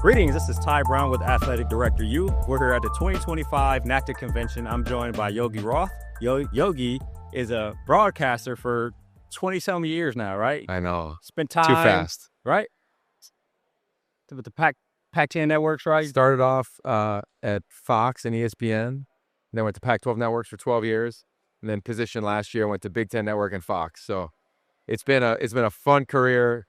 Greetings, this is Ty Brown with Athletic Director U. We're here at the 2025 NACTA Convention. I'm joined by Yogi Roth. Yogi is a broadcaster for 20-some years now, right? I know. Spent time. Too fast. Right? With the Pac-10 networks, right? Started off at Fox and ESPN, then went to Pac-12 networks for 12 years, and then positioned last year, went to Big Ten Network and Fox. So it's been a fun career,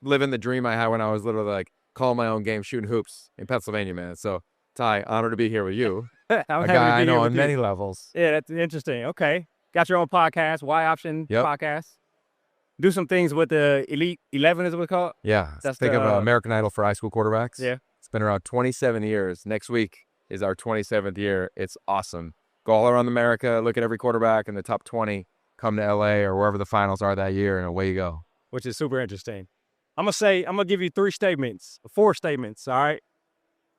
living the dream I had when I was literally like calling my own game, shooting hoops in Pennsylvania, man. So Ty, honored to be here with you. I'm a happy guy to be I know here on with many you. levels. Yeah, that's interesting. Okay. Got your own podcast, Y Option podcast. Do some things with the Elite 11, is what it's called? Yeah. Think of American Idol for high school quarterbacks. Yeah. It's been around 27 years. Next week is our 27th year. It's awesome. Go all around America, look at every quarterback in the top 20, come to LA or wherever the finals are that year, and away you go. Which is super interesting. I'm gonna give you four statements, all right?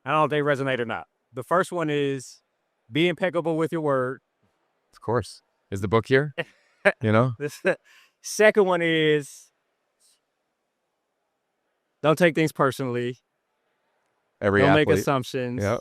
I don't know if they resonate or not. The first one is be impeccable with your word. Of course. Is the book here? You know? The second one is don't take things personally. Don't make assumptions. Yep.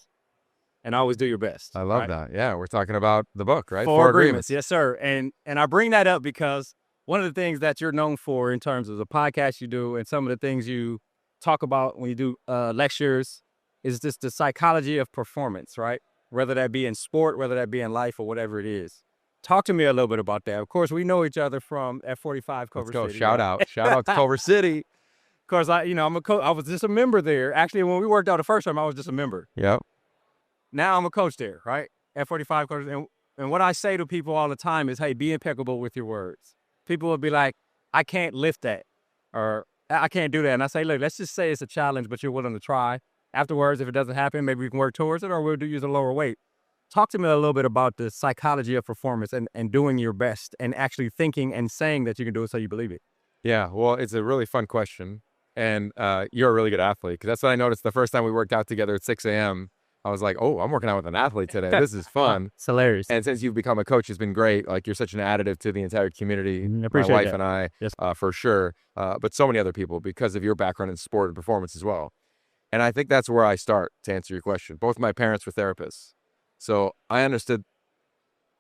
And always do your best. I love that. Yeah, we're talking about the book, right? Four agreements. Yes, sir. And I bring that up because one of the things that you're known for in terms of the podcast you do and some of the things you talk about when you do lectures is just the psychology of performance, right? Whether that be in sport, whether that be in life or whatever it is. Talk to me a little bit about that. Of course, we know each other from F45 Culver City. Let's go. Shout out to Culver City. Of course, I'm a coach. I was just a member there. Actually, when we worked out the first time, I was just a member. Yep. Now I'm a coach there, right? F45 Culver. And what I say to people all the time is, hey, be impeccable with your words. People will be like, I can't lift that, or I can't do that. And I say, look, let's just say it's a challenge, but you're willing to try. Afterwards, if it doesn't happen, maybe we can work towards it, or we'll use a lower weight. Talk to me a little bit about the psychology of performance and doing your best and actually thinking and saying that you can do it so you believe it. Yeah, well, it's a really fun question. And you're a really good athlete, because that's what I noticed the first time we worked out together at 6 a.m. I was like, oh, I'm working out with an athlete today. This is fun. It's hilarious. And since you've become a coach, it's been great. Like, you're such an additive to the entire community. Appreciate my wife that. and I, yes. For sure. But so many other people because of your background in sport and performance as well. And I think that's where I start to answer your question. Both my parents were therapists. So I understood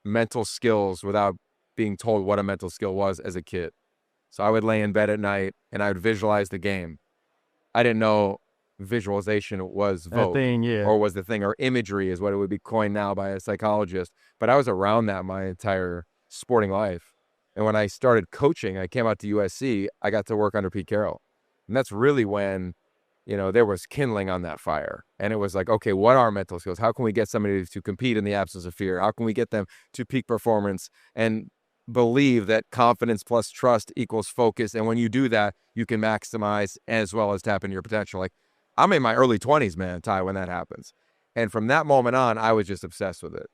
mental skills without being told what a mental skill was as a kid. So I would lay in bed at night and I would visualize the game. I didn't know visualization was vote or was the thing, or imagery is what it would be coined now by a psychologist. But I was around that my entire sporting life. And when I started coaching, I came out to USC, I got to work under Pete Carroll. And that's really when, there was kindling on that fire. And it was like, okay, what are mental skills? How can we get somebody to compete in the absence of fear? How can we get them to peak performance and believe that confidence plus trust equals focus? And when you do that, you can maximize as well as tap into your potential. Like, I'm in my early 20s, man, Ty, when that happens. And from that moment on, I was just obsessed with it.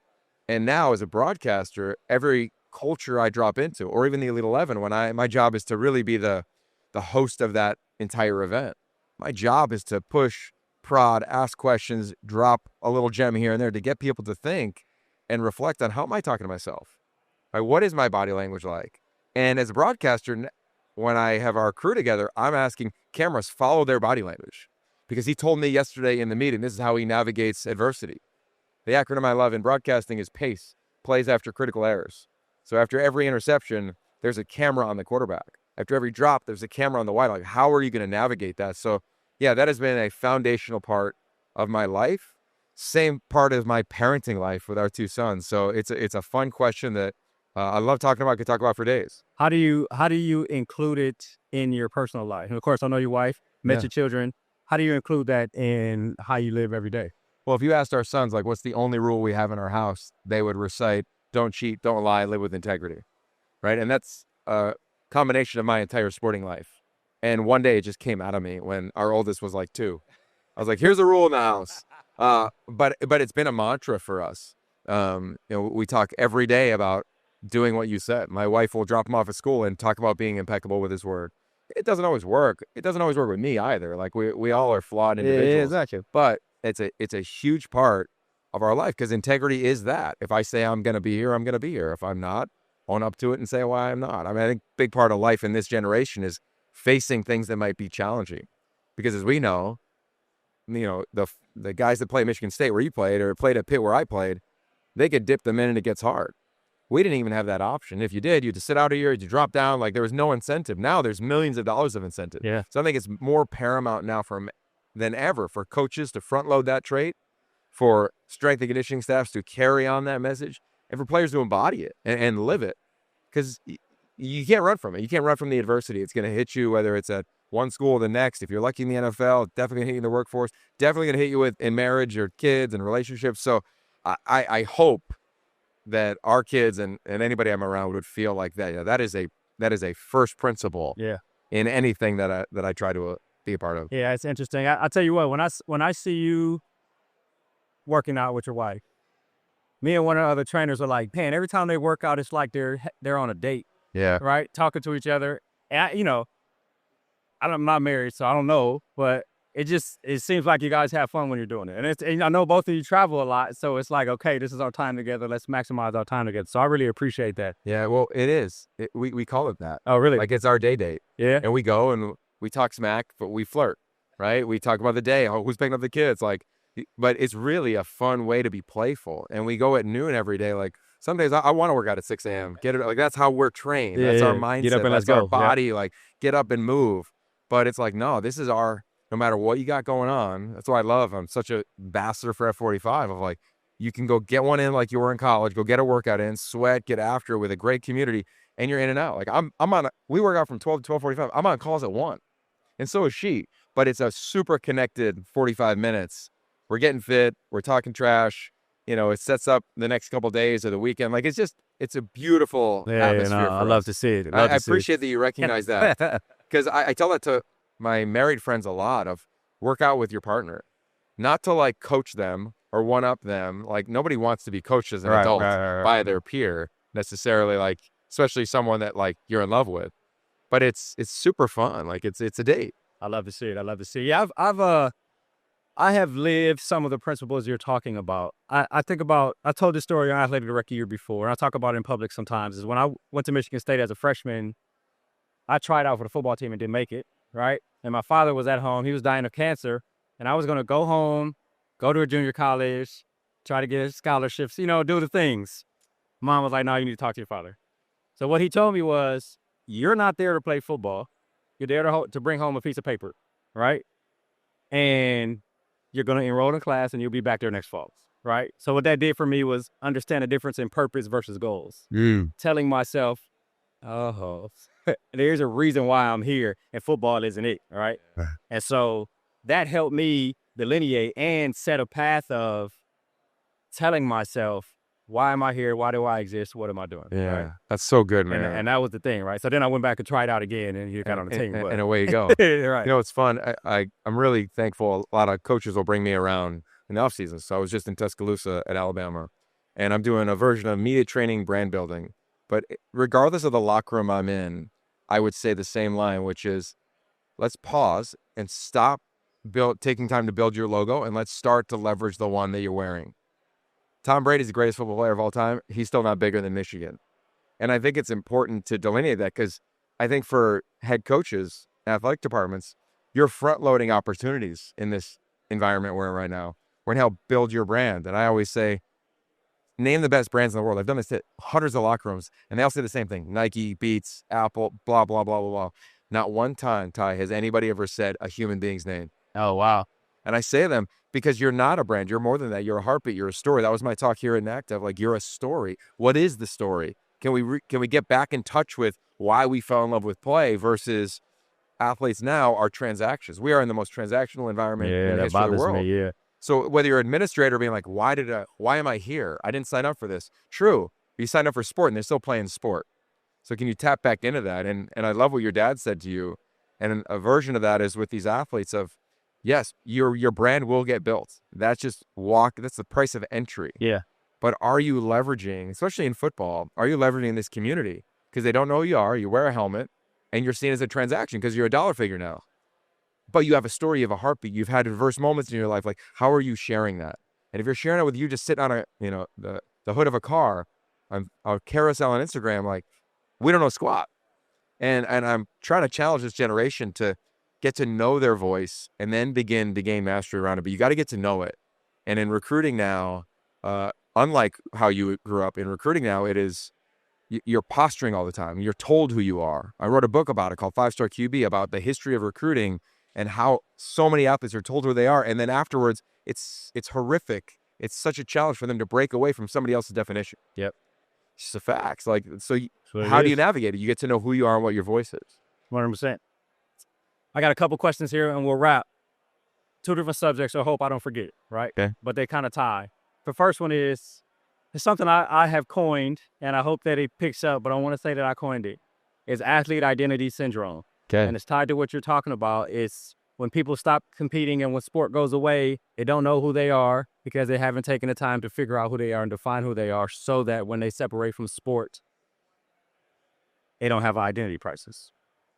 And now as a broadcaster, every culture I drop into, or even the Elite 11, my job is to really be the host of that entire event. My job is to push, prod, ask questions, drop a little gem here and there to get people to think and reflect on, how am I talking to myself? Right? What is my body language like? And as a broadcaster, when I have our crew together, I'm asking cameras, follow their body language. Because he told me yesterday in the meeting, this is how he navigates adversity. The acronym I love in broadcasting is PACE, plays after critical errors. So after every interception, there's a camera on the quarterback. After every drop, there's a camera on the wide. Like, how are you going to navigate that? So yeah, that has been a foundational part of my life. Same part of my parenting life with our two sons. So it's a fun question that I love talking about. I could talk about for days. How do you include it in your personal life? And of course, I know your wife, met your children. How do you include that in how you live every day? Well, if you asked our sons, like, what's the only rule we have in our house, they would recite, don't cheat, don't lie, live with integrity, right? And that's a combination of my entire sporting life. And one day it just came out of me when our oldest was like 2. I was like, here's a rule in the house. But it's been a mantra for us. We talk every day about doing what you said. My wife will drop him off at school and talk about being impeccable with his word. It doesn't always work. It doesn't always work with me either. Like, we all are flawed individuals. Yeah, exactly. But it's a huge part of our life, because integrity is that. If I say I'm going to be here, I'm going to be here. If I'm not, own up to it and say why I'm not. I mean, I think a big part of life in this generation is facing things that might be challenging. Because as we know, the guys that play at Michigan State where you played or played at Pitt where I played, they could dip the minute it gets hard. We didn't even have that option. If you did, you had to sit out a year, you drop down. Like there was no incentive. Now there's millions of dollars of incentive. Yeah. So I think it's more paramount now than ever for coaches to front load that trait, for strength and conditioning staffs to carry on that message, and for players to embody it and live it. Because you can't run from it. You can't run from the adversity. It's going to hit you whether it's at one school or the next. If you're lucky in the NFL, it's definitely going to hit you in the workforce. Definitely going to hit you in marriage or kids and relationships. So I hope that our kids and anybody I'm around would feel like that. Yeah, that is a first principle. Yeah. In anything that I try to be a part of. Yeah, it's interesting. I tell you what, when I see you working out with your wife, me and one of the other trainers are like, man, every time they work out, it's like they're on a date. Yeah. Right, talking to each other. And I'm not married, so I don't know, but it seems like you guys have fun when you're doing it. And I know both of you travel a lot, so it's like, okay, this is our time together. Let's maximize our time together. So I really appreciate that. Yeah, well, it is. We call it that. Oh, really? Like it's our day date. Yeah. And we go and we talk smack, but we flirt, right? We talk about the day, who's picking up the kids, but it's really a fun way to be playful. And we go at noon every day. Like some days I want to work out at 6 a.m. Get it, like that's how we're trained. That's our mindset. Get up and let's go. Our body, like get up and move. But it's like, no, this is no matter what you got going on. That's what I love. I'm such a ambassador for F45 of like, you can go get one in like you were in college, go get a workout in, sweat, get after it with a great community, and you're in and out. Like we work out from 12 to 12:45. I'm on calls at 1, and so is she. But it's a super connected 45 minutes. We're getting fit. We're talking trash. It sets up the next couple of days or the weekend. Like it's a beautiful atmosphere. I love to see it. I appreciate that you recognize that, because I tell that to my married friends a lot of work out with your partner, not to like coach them or one up them. Like nobody wants to be coached as an adult by their peer necessarily, like especially someone that like you're in love with. But it's super fun. Like it's a date. I love to see it. I love to see it. Yeah, I have lived some of the principles you're talking about. I told this story on Athletic Director year before, and I talk about it in public sometimes, is when I went to Michigan State as a freshman, I tried out for the football team and didn't make it, right? And my father was at home. He was dying of cancer, and I was going to go home, go to a junior college, try to get scholarships, do the things. Mom was like, no, you need to talk to your father. So what he told me was, you're not there to play football. You're there to bring home a piece of paper, right? And you're going to enroll in class and you'll be back there next fall, right? So what that did for me was understand the difference in purpose versus goals. Telling myself, there's a reason why I'm here and football isn't it, right? And so that helped me delineate and set a path of telling myself, why am I here? Why do I exist? What am I doing? Yeah, right? That's so good, man. And that was the thing, right? So then I went back and tried out again, and you got on the team. And away you go. Right. It's fun. I'm really thankful. A lot of coaches will bring me around in the off season. So I was just in Tuscaloosa at Alabama, and I'm doing a version of media training, brand building. But regardless of the locker room I'm in, I would say the same line, which is, let's pause and stop taking time to build your logo, and let's start to leverage the one that you're wearing. Tom Brady's the greatest football player of all time. He's still not bigger than Michigan. And I think it's important to delineate that, because I think for head coaches, athletic departments, you're front-loading opportunities in this environment we're in right now. We're going to help build your brand. And I always say, name the best brands in the world. I've done this at hundreds of locker rooms, and they all say the same thing. Nike, Beats, Apple, blah, blah, blah, blah, blah. Not one time, Ty, has anybody ever said a human being's name. Oh, wow. And I say to them, because you're not a brand. You're more than that. You're a heartbeat. You're a story. That was my talk here in Active. Like, you're a story. What is the story? Can we get back in touch with why we fell in love with play versus athletes now are transactions. We are in the most transactional environment in the history of the world. Me, yeah. So whether you're an administrator being like, why am I here? I didn't sign up for this. True. You signed up for sport and they're still playing sport. So can you tap back into that? And I love what your dad said to you. And a version of that is with these athletes of, yes, your brand will get built. That's the price of entry. Yeah. But are you leveraging, especially in football, are you leveraging this community? Because they don't know who you are. You wear a helmet and you're seen as a transaction because you're a dollar figure now. But you have a story, you have a heartbeat. You've had diverse moments in your life. Like, how are you sharing that? And if you're sharing it with you just sitting on the hood of a car, on a carousel on Instagram, like, we don't know squat. And I'm trying to challenge this generation to get to know their voice, and then begin to gain mastery around it. But you got to get to know it. And in recruiting now, unlike how you grew up, in recruiting now, it is you're posturing all the time. You're told who you are. I wrote a book about it called 5-Star QB, about the history of recruiting and how so many athletes are told who they are. And then afterwards, it's horrific. It's such a challenge for them to break away from somebody else's definition. Yep. It's just the facts. Like, so That's how do you navigate it? You get to know who you are and what your voice is. 100%. I got a couple questions here and we'll wrap. 2 different subjects, so I hope I don't forget, right? Okay. But they kind of tie. The first one is, it's something I have coined, and I hope that it picks up, but I want to say that I coined it. It's athlete identity syndrome. Okay. And it's tied to what you're talking about. It's when people stop competing and when sport goes away, they don't know who they are because they haven't taken the time to figure out who they are and define who they are, so that when they separate from sport, they don't have an identity crisis.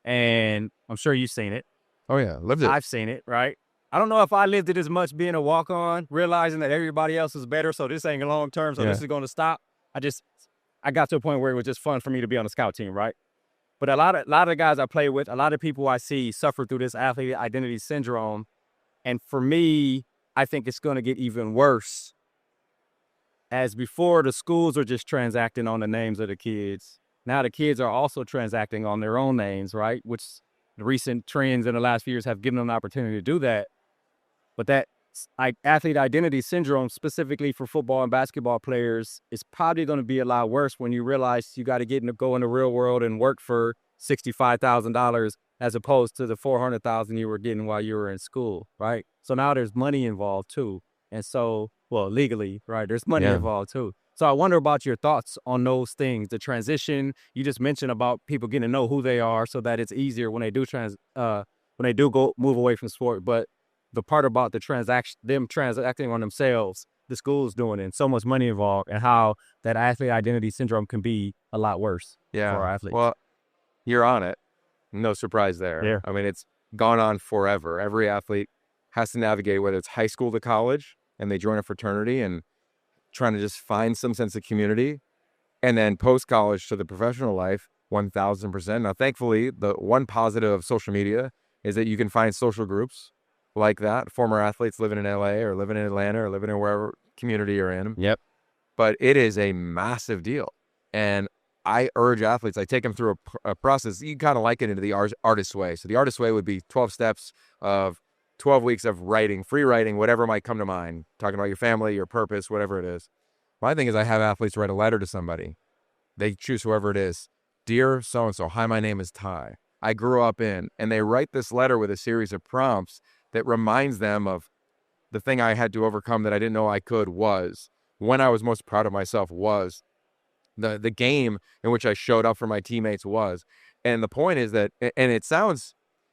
And I'm sure you've seen it. Oh, yeah. Lived it. I've seen it, right? I don't know if I lived it as much being a walk-on, realizing that everybody else is better, so this ain't long-term, so this is going to stop. I got to a point where it was just fun for me to be on the scout team, right? But a lot of the guys I play with, a lot of people I see suffer through this athlete identity syndrome. And for me, I think it's going to get even worse. As before, the schools are just transacting on the names of the kids. Now the kids are also transacting on their own names, right? Which the recent trends in the last few years have given them an opportunity to do that. But that athlete identity syndrome, specifically for football and basketball players, is probably going to be a lot worse when you realize you got to go in the real world and work for $65,000 as opposed to the $400,000 you were getting while you were in school, right? So now there's money involved too. And so, well, legally, right, there's money involved too. So I wonder about your thoughts on those things, the transition. You just mentioned about people getting to know who they are so that it's easier when they do move away from sport. But the part about them transacting on themselves, the school's doing it, and so much money involved, and how that athlete identity syndrome can be a lot worse for our athletes. Well, you're on it. No surprise there. Yeah. I mean, it's gone on forever. Every athlete has to navigate, whether it's high school to college, and they join a fraternity and trying to just find some sense of community, and then post-college to the professional life, 1,000%. Now, thankfully, the one positive of social media is that you can find social groups like that, former athletes living in LA or living in Atlanta or living in wherever community you're in. Yep. But it is a massive deal. And I urge athletes, I take them through a process. You kind of liken it to the artist's way. So the artist's way would be 12 steps of 12 weeks of writing, free writing, whatever might come to mind, talking about your family, your purpose, whatever it is. My thing is I have athletes write a letter to somebody. They choose whoever it is. Dear so-and-so, hi, my name is Tai. I grew up in, and they write this letter with a series of prompts that reminds them of the thing I had to overcome that I didn't know I could, was when I was most proud of myself, was the game in which I showed up for my teammates was. And the point is that, and it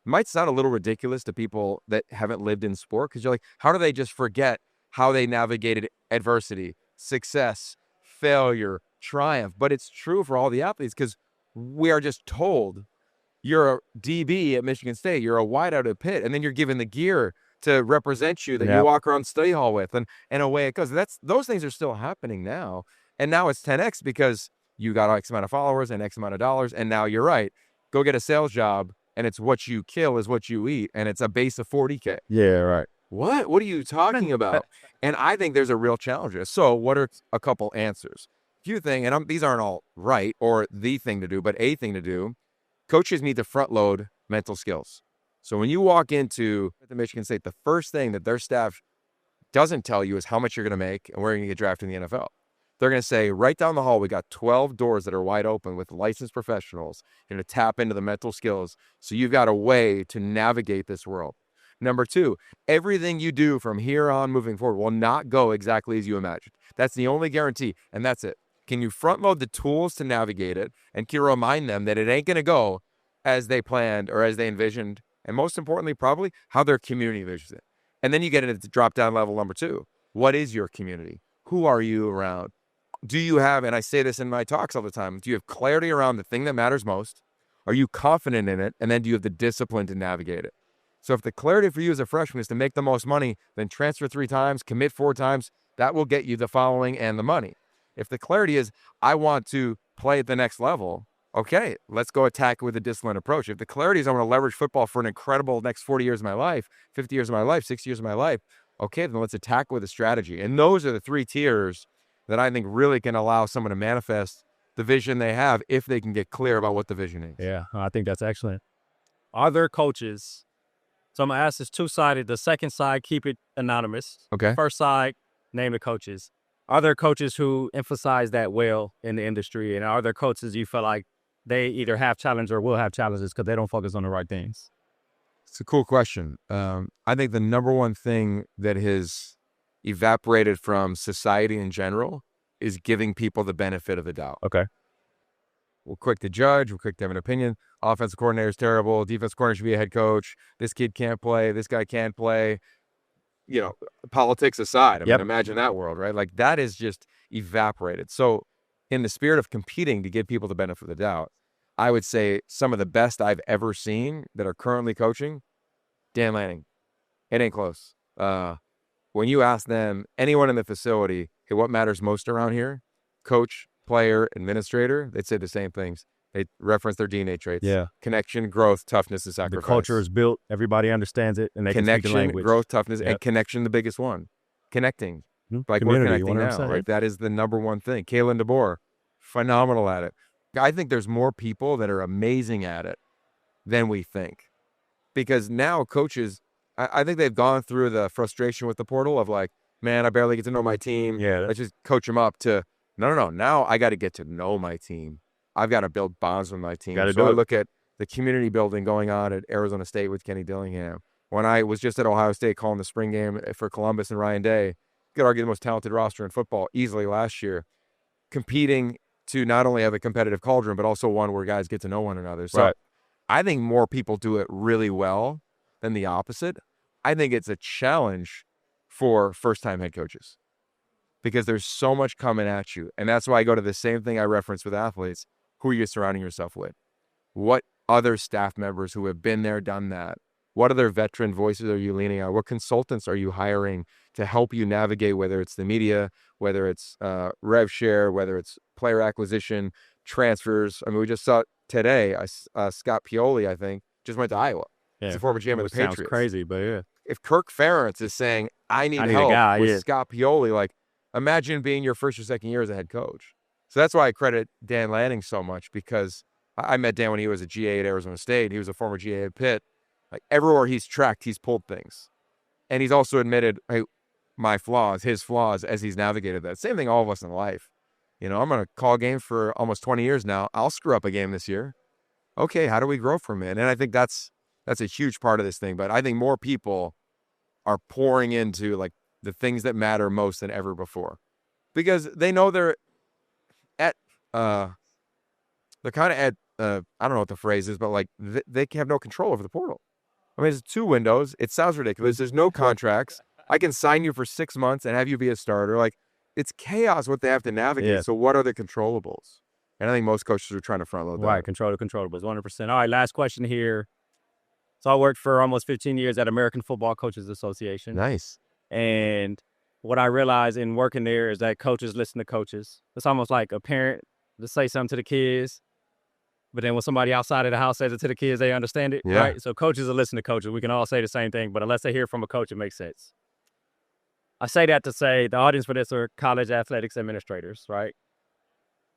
might sound a little ridiculous to people that haven't lived in sport, because you're like, how do they just forget how they navigated adversity, success, failure, triumph? But it's true for all the athletes, because we are just told, you're a DB at Michigan State, you're a wideout at Pitt, and then you're given the gear to represent you that you walk around study hall with, and away it goes. Those things are still happening now. And now it's 10X because you got X amount of followers and X amount of dollars. And now you're right. Go get a sales job, and it's what you kill is what you eat. And it's a base of 40K. Yeah, right. What are you talking about? And I think there's a real challenge here. So what are a couple answers? Few things, and these aren't all right or the thing to do, but a thing to do. Coaches need to front load mental skills. So when you walk into the Michigan State, the first thing that their staff doesn't tell you is how much you're going to make and where you're going to get drafted in the NFL. They're going to say, right down the hall, we got 12 doors that are wide open with licensed professionals. You're going to tap into the mental skills. So you've got a way to navigate this world. Number two, everything you do from here on moving forward will not go exactly as you imagined. That's the only guarantee, and that's it. Can you front load the tools to navigate it, and can you remind them that it ain't going to go as they planned or as they envisioned, and most importantly, probably how their community envisions it. And then you get into the drop-down level number two. What is your community? Who are you around? Do you have, and I say this in my talks all the time, do you have clarity around the thing that matters most? Are you confident in it? And then do you have the discipline to navigate it? So if the clarity for you as a freshman is to make the most money, then transfer 3 times, commit 4 times, that will get you the following and the money. If the clarity is, I want to play at the next level, Okay, let's go attack it with a disciplined approach. If the clarity is I want to leverage football for an incredible next 40 years of my life, 50 years of my life, 60 years of my life, okay, then let's attack with a strategy. And those are the 3 tiers that I think really can allow someone to manifest the vision they have if they can get clear about what the vision is. Yeah, I think that's excellent. Are there coaches? So I'm going to ask this two-sided. The second side, keep it anonymous. Okay. First side, name the coaches. Are there coaches who emphasize that well in the industry? And are there coaches you feel like they either have challenges or will have challenges because they don't focus on the right things? It's a cool question. I think the number one thing that has evaporated from society in general is giving people the benefit of the doubt. Okay. We're quick to judge. We're quick to have an opinion. Offensive coordinator is terrible. Defensive coordinator should be a head coach. This kid can't play. This guy can't play. You know, politics aside, I mean, imagine that world, right? Like that is just evaporated. So in the spirit of competing to give people the benefit of the doubt, I would say some of the best I've ever seen that are currently coaching, Dan Lanning. It ain't close. When you ask them, anyone in the facility, hey, what matters most around here? Coach, player, administrator, they'd say the same things. They reference their DNA traits. Yeah. Connection, growth, toughness, and sacrifice. The culture is built. Everybody understands it, and they can speak the language. Growth, toughness, and connection, the biggest one. Connecting. Like Community, we're connecting now, right? That is the number one thing. Kalen DeBoer, phenomenal at it. I think there's more people that are amazing at it than we think. Because now coaches, I think they've gone through the frustration with the portal of like, man, I barely get to know my team. Yeah. Let's just coach them up to, no. Now I got to get to know my team. I've got to build bonds with my team. So I look at the community building going on at Arizona State with Kenny Dillingham. When I was just at Ohio State calling the spring game for Columbus and Ryan Day, you could argue the most talented roster in football easily last year, competing to not only have a competitive cauldron, but also one where guys get to know one another. So I think more people do it really well than the opposite. I think it's a challenge for first-time head coaches because there's so much coming at you. And that's why I go to the same thing I reference with athletes. Who are you surrounding yourself with? What other staff members who have been there, done that? What other veteran voices are you leaning on? What consultants are you hiring to help you navigate, whether it's the media, whether it's rev share, whether it's player acquisition, transfers? I mean, we just saw today, Scott Pioli, I think, just went to Iowa. Yeah. He's a former GM of the Patriots. Sounds crazy, but yeah. If Kirk Ferentz is saying, I need help with Scott Pioli, like, imagine being your first or second year as a head coach. So that's why I credit Dan Lanning so much, because I met Dan when he was a GA at Arizona State. He was a former GA at Pitt. Like everywhere he's tracked, he's pulled things. And he's also admitted, hey, my flaws, his flaws as he's navigated that. Same thing all of us in life. You know, I'm going to call games for almost 20 years now. I'll screw up a game this year. Okay, how do we grow from it? And I think that's a huge part of this thing. But I think more people are pouring into like the things that matter most than ever before. Because they know they're kind of at, I don't know what the phrase is, but like they have no control over the portal. I mean, it's 2 windows. It sounds ridiculous. There's no contracts. I can sign you for 6 months and have you be a starter. Like, it's chaos what they have to navigate. Yeah. So what are the controllables? And I think most coaches are trying to front load that. Right, control the controllables, 100%. All right, last question here. So I worked for almost 15 years at American Football Coaches Association. Nice. And what I realized in working there is that coaches listen to coaches. It's almost like a parent to say something to the kids, but then when somebody outside of the house says it to the kids, they understand it, right? So coaches will listen to coaches. We can all say the same thing, but unless they hear from a coach, it makes sense. I say that to say the audience for this are college athletics administrators, right?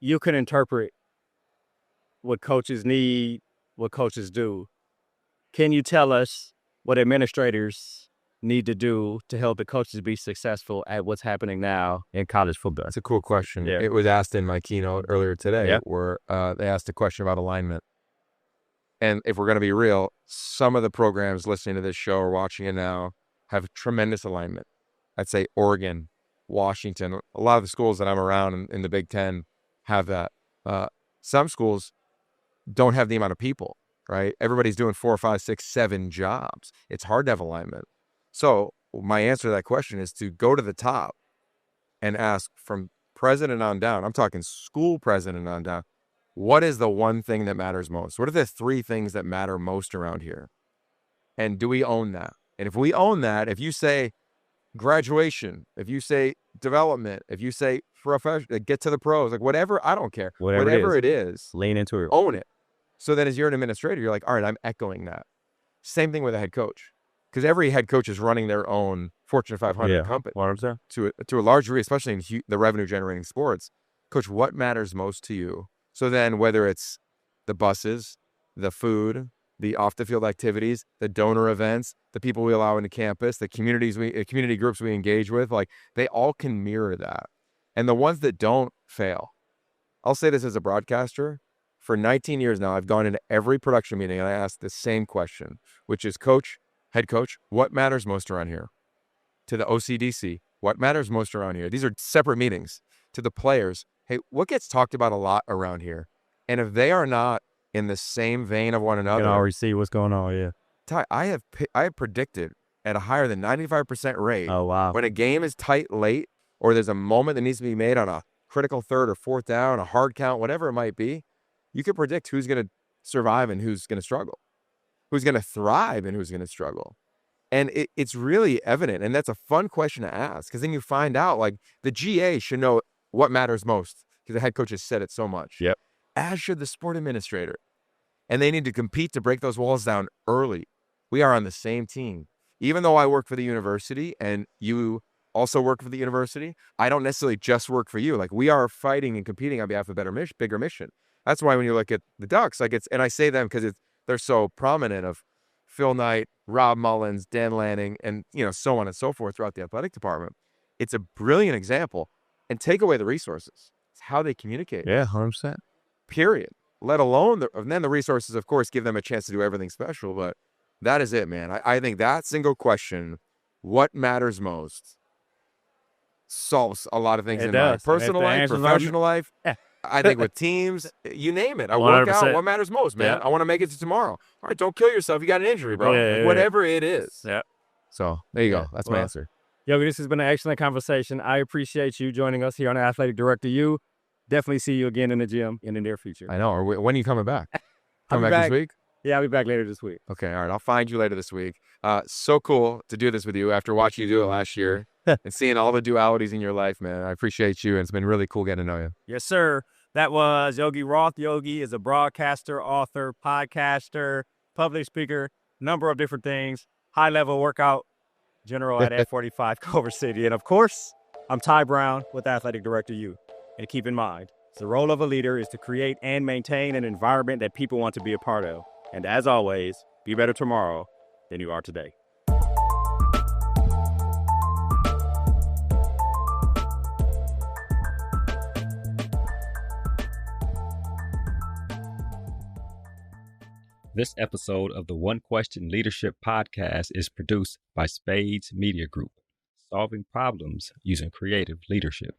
You can interpret what coaches need, what coaches do. Can you tell us what administrators need to do to help the coaches be successful at what's happening now in college football? That's a cool question. Yeah. It was asked in my keynote earlier today where they asked a question about alignment. And if we're going to be real, some of the programs listening to this show or watching it now have tremendous alignment. I'd say Oregon, Washington, a lot of the schools that I'm around in the Big Ten have that. Some schools don't have the amount of people, right? Everybody's doing 4, 5, 6, 7 jobs. It's hard to have alignment. So my answer to that question is to go to the top and ask from president on down, I'm talking school president on down, what is the one thing that matters most? What are the 3 things that matter most around here? And do we own that? And if we own that, if you say, graduation, if you say development, if you say professional, get to the pros, like whatever, I don't care. Whatever it is, lean into it. own it. So then as you're an administrator, you're like, all right, I'm echoing that. Same thing with a head coach. Because every head coach is running their own Fortune 500 company. 100%. To a large degree, especially in the revenue generating sports. Coach, what matters most to you? So then whether it's the buses, the food, the off the field activities, the donor events, the people we allow into campus, the community groups we engage with, like they all can mirror that. And the ones that don't fail. I'll say this as a broadcaster. For 19 years now, I've gone into every production meeting and I ask the same question, which is, coach, head coach, what matters most around here? To the OCDC, what matters most around here? These are separate meetings. To the players, hey, what gets talked about a lot around here? And if they are not in the same vein of one another, You can already see what's going on. Yeah. Tai, I have predicted at a higher than 95% rate. Oh, wow. When a game is tight late, or there's a moment that needs to be made on a critical third or fourth down, a hard count, whatever it might be, you can predict who's going to survive and who's going to struggle, who's going to thrive and who's going to struggle. And it's really evident. And that's a fun question to ask, because then you find out, like, the GA should know what matters most because the head coach has said it so much. Yep. As should the sport administrator. And they need to compete to break those walls down early. We are on the same team. Even though I work for the university and you also work for the university, I don't necessarily just work for you. Like, we are fighting and competing on behalf of a bigger mission. That's why when you look at the Ducks, like, and I say them because they're so prominent, of Phil Knight, Rob Mullins, Dan Lanning, and so on and so forth throughout the athletic department. It's a brilliant example. And take away the resources. It's how they communicate. Yeah, 100%. Period. Let alone, and then the resources, of course, give them a chance to do everything special. But that is it, man. I think that single question, what matters most, solves a lot of things in my personal life, professional life. I think with teams, you name it. I work out, what matters most, man? I want to make it to tomorrow. All right, don't kill yourself. You got an injury, bro. Whatever it is. Yeah. So there you go. That's my answer. Yogi, this has been an excellent conversation. I appreciate you joining us here on Athletic Director U. Definitely see you again in the gym in the near future. I know. Or when are you coming back? Coming back this week? Yeah, I'll be back later this week. Okay, all right. I'll find you later this week. So cool to do this with you after watching you do it last year and seeing all the dualities in your life, man. I appreciate you, and it's been really cool getting to know you. Yes, sir. That was Yogi Roth. Yogi is a broadcaster, author, podcaster, public speaker, number of different things, high-level workout general at F45 Culver City. And, of course, I'm Ty Brown with Athletic Director U. And keep in mind, the role of a leader is to create and maintain an environment that people want to be a part of. And as always, be better tomorrow than you are today. This episode of the One Question Leadership Podcast is produced by Spades Media Group, solving problems using creative leadership.